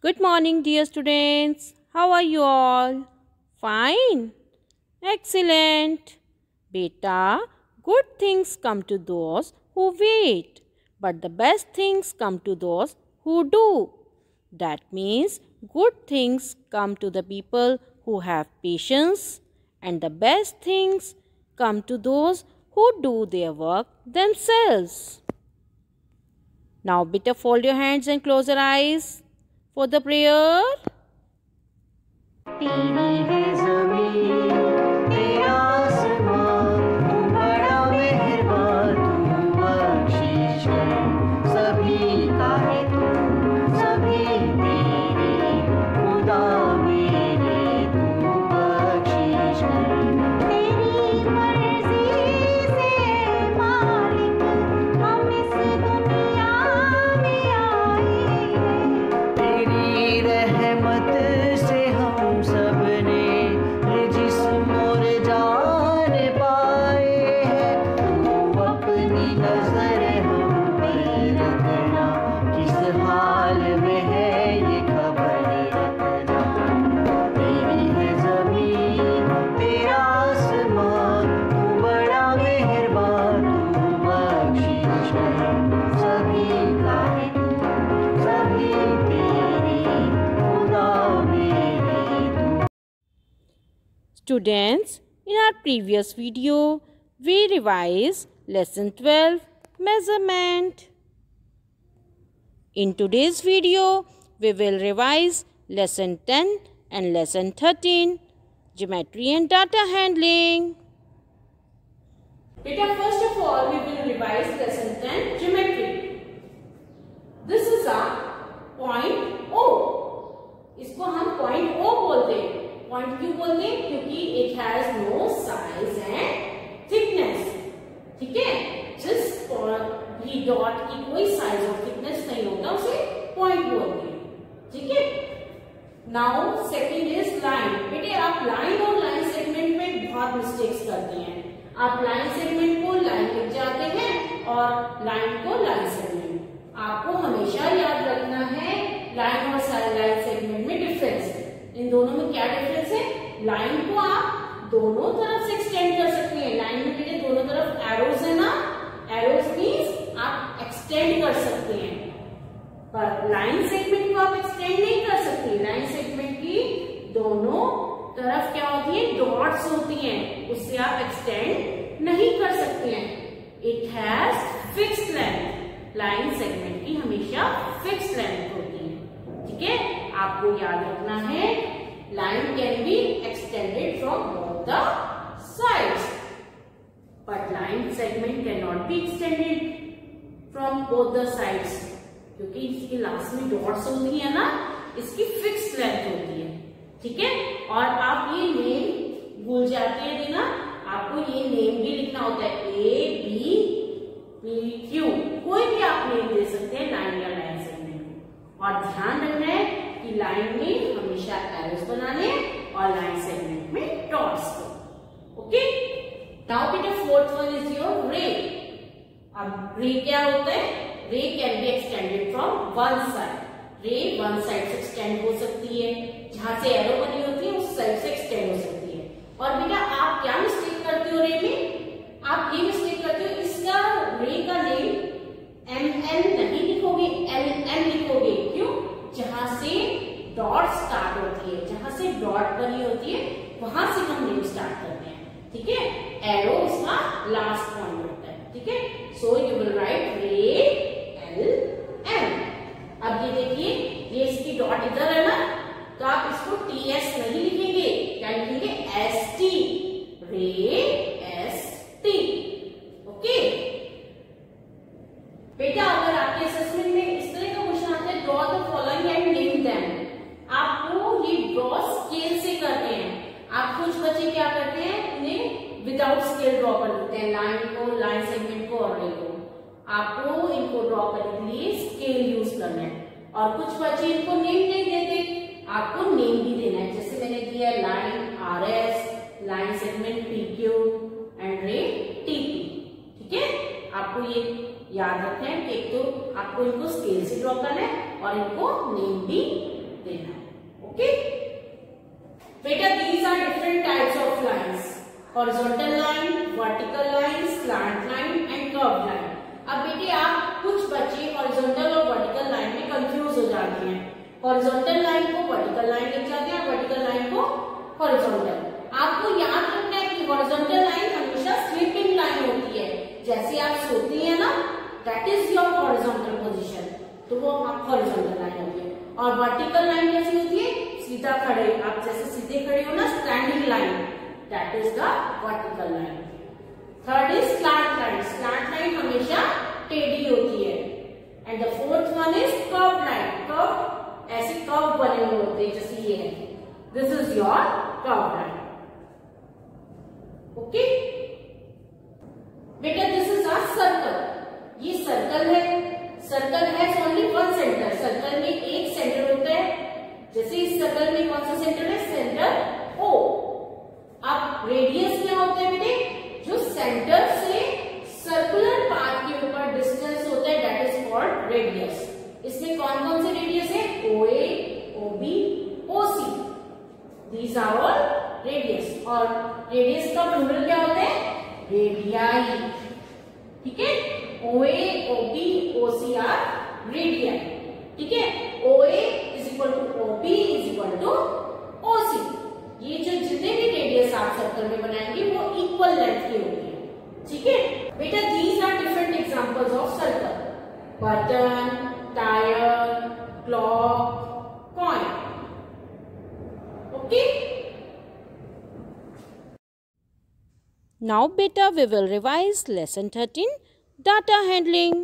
Good morning, dear students. How are you all? Fine. Excellent. Beta, good things come to those who wait, but the best things come to those who do. That means good things come to the people who have patience, and the best things come to those who do their work themselves. Now, beta, fold your hands and close your eyes for the prayer. तेरी है ज़मीं तेरा आसमां तू बड़ा मेहरबान तू बख्शिश है सभी का है तू सभी तेरे खुदा मेरे तू बख्शिश है तेरी मर्जी से मालिक हम इस दुनिया में आए हैं तेरी रहमत से हम सबने ये जिस्म और जान पाए हैं तू अपनी नजर हम पर रखना किस हाल में है ये खबर रखना तेरी है ज़मीं तेरा आसमां तू बड़ा मेहरबान तू बख्शिश है सभी का है तू सभी तेरे खुदा मेरे तू। Students, in our previous video, we revised lesson 12, measurement. In today's video, we will revise lesson 10 and lesson 13, geometry and data handling. Beta, first of all, we will revise lesson 10, geometry. This is a point O. इसको हम point O बोलते हैं. Point क्यों बोलते हैं? क्योंकि it has no size and thickness. ठीक है, जिस भी डॉट की कोई साइज और थिकनेस नहीं होता उसे पॉइंट बोलते हैं. ठीक है. Now second is line. बेटे, आप लाइन और लाइन सेगमेंट में बहुत मिस्टेक्स करते हैं. आप लाइन सेगमेंट को लाइन लिख जाते हैं और लाइन को लाइन सेगमेंट. आपको हमेशा याद रखना है लाइन और लाइन सेगमेंट में डिफरेंस. इन दोनों में क्या डिफरेंस है? लाइन को आप दोनों तरफ से एक्सटेंड कर सकते हैं. लाइन में बेटे दोनों तरफ एरोज है ना. एरोज मींस आप एक्सटेंड कर सकते हैं, पर लाइन सेगमेंट को आप एक्सटेंड नहीं कर सकते. लाइन सेगमेंट की दोनों तरफ क्या होती है? डॉट्स होती हैं. उससे आप एक्सटेंड नहीं कर सकते हैं. It has fixed length. Line segment की हमेशा फिक्स्ड लेंथ होती है. ठीक है, आपको याद रखना है line can be extended from both the sides, but line segment can not be extended from both the sides, क्योंकि इसके लास्ट में डॉट्स होती है ना. इसकी फिक्स्ड लेंथ होती है. ठीक है, और आप ये नेम भूल जाते हैं देना. आपको ये नेम भी लिखना होता है. A, B, P, Q. कोई भी आप नेम दे सकते हैं लाइन या लाइन सेगमेंट को. और ध्यान रखना है कि लाइन में हमेशा एरोस बनाने और लाइन सेगमेंट में डॉट्स को. ओके. नाउ बेटा फोर्थ वन इज योर रे. अब रे क्या होता है? रे can be extended from one side. रे वन साइड से एक्सटेंड हो सकती है. जहां से एरो बनी होती है उस साइड से एक्सटेंड हो सकती है. और बेटा आप क्या मिस्टेक करते हो रे में? आप ये मिस्टेक करते हो, इसका रे का नेम MN नहीं लिखोगे, LN लिखोगे. क्यों? जहां से डॉट स्टार्ट होती है, जहां से डॉट बनी होती है वहां से हम नेम स्टार्ट करते हैं. ठीक है, एरो इसका लास्ट पॉइंट होता है. ठीक है, सो यू विल राइट रे LN. अब ये देखिए, ये इसकी डॉट इधर है ना, तो आप इसको TS नहीं लिखेंगे. क्या लिखेंगे? ST. रे ST. ओके बेटा, अगर आपके असेसमेंट में इस तरह का क्वेश्चन आता है, draw the following and name them. आपको ये ड्रॉ स्केल से करते हैं. आप कुछ बच्चे क्या करते हैं, उन्हें विदाउट स्केल ड्रॉ कर देते हैं, लाइन को, लाइन सेगमेंट को और रे को. आपको इनको ड्रॉ करने के लिए स्केल यूज करना है. और कुछ बच्चे इनको नेम नहीं देते. आपको नेम भी देना है. जैसे मैंने दिया line RS, line segment PQ and रे TP. ठीक है, आपको ये याद रखना है कि एक तो आपको इनको स्केल से ड्रॉ करना है और इनको नेम भी देना है। ओके बेटा, these are different types of lines, horizontal line, vertical line, slant line and curved line। अब बेटे आप कुछ बच्चे horizontal और vertical line में कंफ्यूज हो जाते हैं। horizontal line को vertical line लिख जाते हैं, vertical line को horizontal। आपको याद रखना है कि horizontal line हमेशा sleeping line होती है, जैसे आप सोती हैं ना, that is your horizontal position, तो वो आप horizontal line होती है। और vertical line कैसी होती है? सीधा खड़े, आप जैसे सीधे खड़े हो ना, standing line, that is the vertical line। Third is slant line। slant line हमेशा टेढ़ी होती है। And the fourth one is curve line. Curve ऐसे कर्व बने हुए होते हैं, जैसे ये है, this is your curve line. Okay बेटा, दिस इज अ सर्कल। ये सर्कल है। Circle has only one centre. Circle में एक सेंटर होता है। जैसे इस सर्कल में कौन सा सेंटर है? Centre O. अब रेडियस क्या होता है बेटे? जो सेंटर से सर्कुलर पाथ के ऊपर डिस्टेंस होता है, दैट इज कॉल्ड रेडियस। इसमें कौन कौन से रेडियस है? OA, OB, OC, these are all radius. और रेडियस का प्लूरल क्या होता है? रेडियाई। ठीक है, OA, OB, OC are radii. ठीक है, OA is equal to OB is equal to OC। ये जो जितने भी रेडियस आप सर्कल में बनाएंगे वो इक्वल लेंथ के होंगे। ठीक है बेटा, these are different examples of circle. Button, tyre, clock, coin. Okay Now beta, we will revise lesson 13, data handling.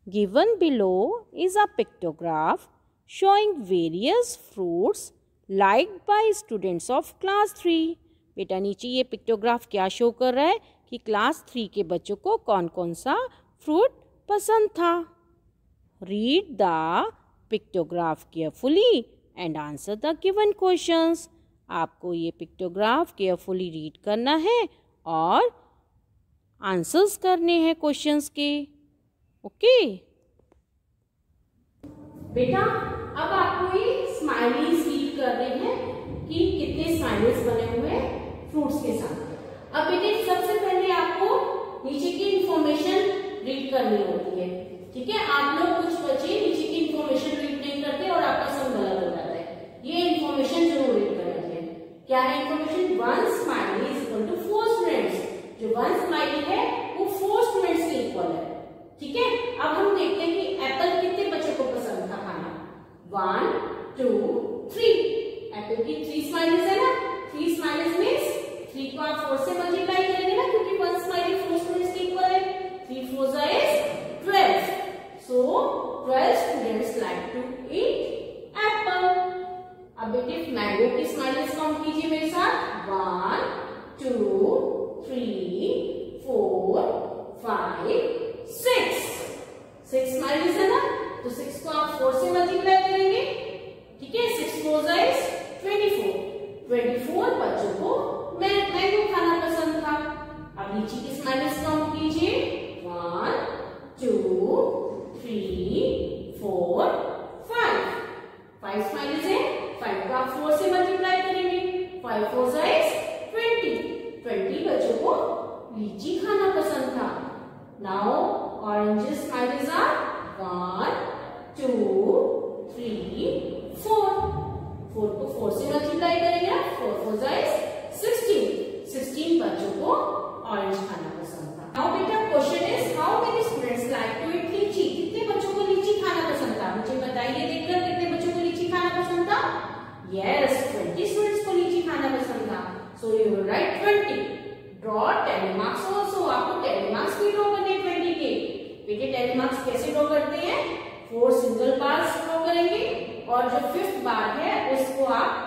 Given below is a pictograph showing various fruits liked by students of class 3। बेटा नीचे ये pictograph क्या show कर रहा है कि class 3 के बच्चों को कौन कौन सा फ्रूट पसंद था। Read the pictograph carefully and answer the given questions. आपको ये पिक्टोग्राफ केयरफुली रीड करना है और आंसर्स करने हैं क्वेश्चंस के। ओके बेटा, अब आपको ये स्माइलीज रीड करने हैं कि कितने स्माइलीज बने हुए हैं फ्रूट्स के साथ। अब बेटे सबसे पहले आपको नीचे की इंफॉर्मेशन रीड करनी होती है। ठीक है, आप लोग कुछ बच्चे नीचे की इंफॉर्मेशन रीड नहीं करते और आपका सब गलत हो जाता है। ये इंफॉर्मेशन जरूर रीड करनी है। क्या है information? 1 smiley is equal to 4 students. जो 1 स्माइली है वो 4 स्टूडेंट्स के इक्वल है। ठीक है, अब हम देखते हैं कि एप्पल कितने बच्चों को पसंद था खाना। 1 2 3। एप्पल की 3 स्माइलीज है ना। 3 स्माइलीज मीन्स 3 को आप 4 से मल्टीप्लाई करेंगे ना, क्योंकि 1 स्माइली 4 स्टूडेंट्स के इक्वल है। 3 4 is 12। So 12 students like to eat apple। अब बेटे मैंगो की स्माइलीज काउंट कीजिए मेरे साथ। 1 2 3 4 5 6। 6 स्माइलीज है ना, तो 6 को आप 4 से मल्टीप्लाई करेंगे। ठीक है, 6 4 is 24। 24 बच्चों को मैंगो खाना पसंद था। अब लीची की स्माइलीज काउंट कीजिए। 1 2 3 4 5। 5 स्माइलीज है। 5 को आप 4 से मल्टीप्लाई करेंगे। 5 4 is 20। 20 बच्चों को लीची खाना पसंद था। Now orange smileys are 1 2 3 4। 4 को 4 से मल्टीप्लाई करेंगे। 4 4 is 16। 16 बच्चों को ऑरेंज खाना पसंद था। नाउ बेटा question is how many students like to eat litchi. कितने बच्चों को लीची खाना पसंद था? मुझे बताइए देखकर, कितने बच्चों को लीची खाना पसंद था? यस, 20 स्टूडेंट्स को लीची खाना पसंद था। सो you will right 20। Draw 10 marks also. आपको 10 मार्क्स भी ड्रॉ करने 20 के। बेटे 10 मार्क्स कैसे ड्रॉ करते हैं? 4 सिंगल बार्स ड्रॉ करेंगे और जो 5th बार है उसको आप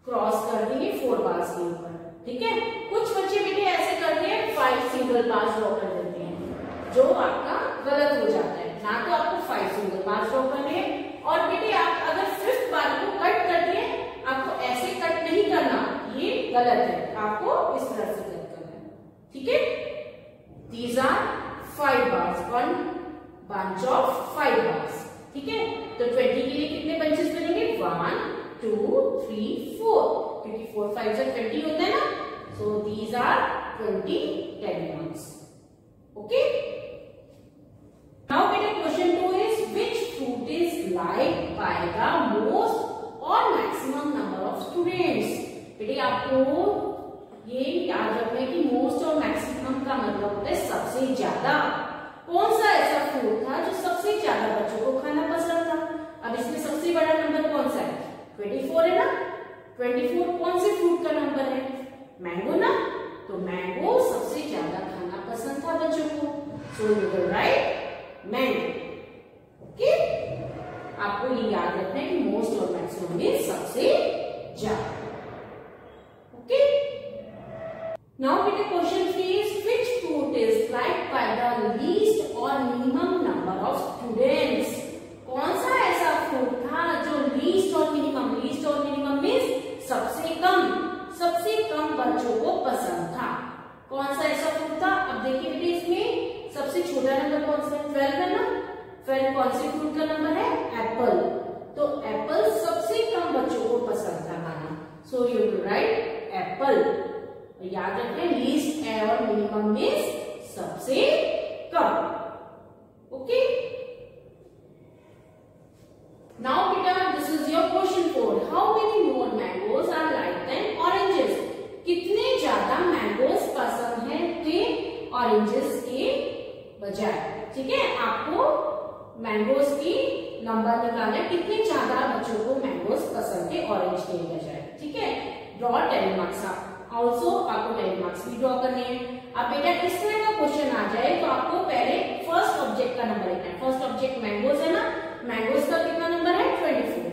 क्रॉस कर देंगे 4 बार्स के ऊपर। ठीक है, कुछ बच्चे बेटे ऐसे करते हैं 5 सिंगल बार्स ड्रॉ कर देते हैं, जो आपका गलत हो जाता है। ना तो आपको 5 सिंगल बार्स ड्रॉ करने हैं। और बेटे आप अगर 5th बार को कट करते हैं, आपको ऐसे कट नहीं करना, ये गलत है। आपको इस तरह से कट करना है। ठीक है, these are 5 bars, 1 bunch of 5 bars। ठीक तो 20 के लिए कितने बंचेस बनेंगे? 1 2 3 4, क्योंकि 4 5 से 20 होता है ना. So these are 20 10 marks. Okay. Now बेटा question 2 is which fruit is liked by the most और मैक्सिमम नंबर ऑफ स्टूडेंट्स. बेटे आपको ये याद रखना है कि मोस्ट और मैक्सिमम का मतलब होता है सबसे ज्यादा. कौन सा ऐसा फ्रूट था जो सबसे ज्यादा बच्चों को खाना पसंद था? अब इसमें सबसे बड़ा नंबर कौन सा है? 24 है ना. 24 कौन से फ्रूट का नंबर है? मैंगो ना. तो मैंगो सबसे ज्यादा खाना पसंद था बच्चों को. सो you will right mango. Okay. आपको ये याद रखना है कि मोस्ट और मैक्सिमम में सबसे ज्यादा. ओके. नाउ बेटा question 3 is which fruit is liked by the least और मिनिमम नंबर ऑफ स्टूडेंट्स. कौन सा ऐसा फ्रूट था जो लीस्ट और मिनिमम मीन्स सबसे कम बच्चों को पसंद था. कौन सा ऐसा फ्रूट था? अब देखिए बेटे इसमें सबसे छोटा नंबर कौन सा है? 12 है ना. 12 कौन से फ्रूट का नंबर है? एप्पल. तो एप्पल सबसे कम बच्चों को पसंद था खाना. So you will write apple. याद रखें लीस्ट और मिनिमम मीन्स सबसे कम. ओके. नाउ बेटा this is your question 4. How many more mangoes are like than oranges. कितने ज्यादा मैंगोज पसंद है थे ऑरेंजेस के बजाय. ठीक है. आपको मैंगोज की नंबर निकालना है कितने ज्यादा बच्चों को मैंगोज पसंद थे ऑरेंज के बजाय. ठीक है. Draw 10 marks. ऑल्सो आपको 10 मार्क्स भी ड्रॉ करने हैं. अब बेटा इस तरह का क्वेश्चन आ जाए तो आपको पहले फर्स्ट ऑब्जेक्ट का नंबर लिखना है. फर्स्ट ऑब्जेक्ट मैंगोज है ना. मैंगोज का कितना नंबर है? 24.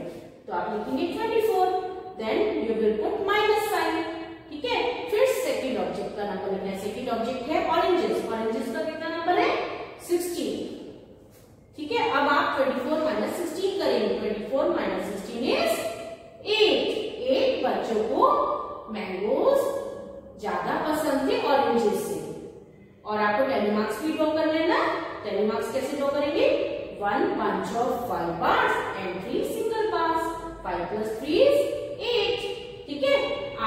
तो आप लिखेंगे 24. Then you will put minus sign. ठीक है. फिर सेकंड ऑब्जेक्ट का नंबर लिखना है. सेकंड ऑब्जेक्ट है ऑरेंजेस. ऑरेंजेस का कितना नंबर है? 16. ठीक है. अब आप 24 माइनस 16 करेंगे. 24 माइनस 16 इज 8. 8 बच्चों को मैंगोज ज्यादा पसंद थे ऑरेंजेस से. और आपको 10 मार्क्स भी ड्रॉ करने हैं ना. 10 मार्क्स कैसे ड्रॉ करेंगे? 1 bunch of 5 bars and 3 single bars. 5 plus 3 is 8. ठीक है.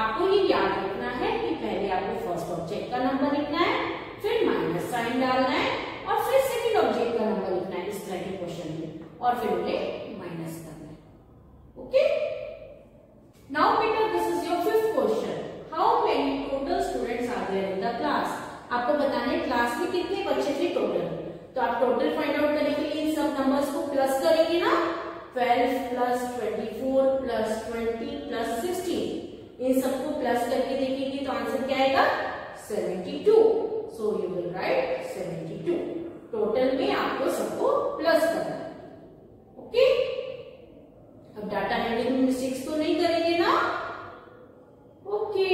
आपको ये याद रखना है कि पहले आपको फर्स्ट ऑब्जेक्ट का नंबर लिखना है, फिर माइनस साइन डालना है और फिर सेकंड ऑब्जेक्ट का नंबर लिखना है इस तरह के क्वेश्चन में और फिर उन्हें माइनस करना है. ओके. Now बेटा this is your fifth question. How many total students are there in the class? आपको बताना है क्लास में कितने बच्चे थे टोटल. तो आप टोटल फाइंड आउट करने के लिए इन सब नंबर्स को प्लस करेंगे ना. 12 प्लस 24 प्लस 20 प्लस 16. इन सबको प्लस करके देखेंगे तो आंसर क्या आएगा? 72. सो यू विल राइट 72. टोटल में आपको सबको प्लस करना है. ओके. अब डाटा हैंडलिंग में मिस्टेक्स तो नहीं करेंगे ना. Okay.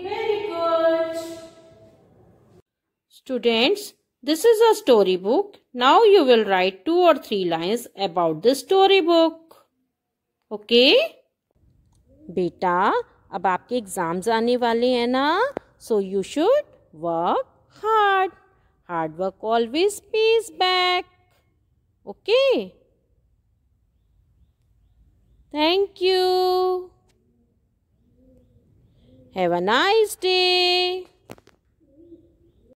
Very good. Students, this is a storybook. Now you will write 2 or 3 lines about this storybook. Okay? बेटा अब आपके एग्जाम्स आने वाले हैं ना. So you should work hard. Hard work always pays back. Okay? Thank you. Have a nice day.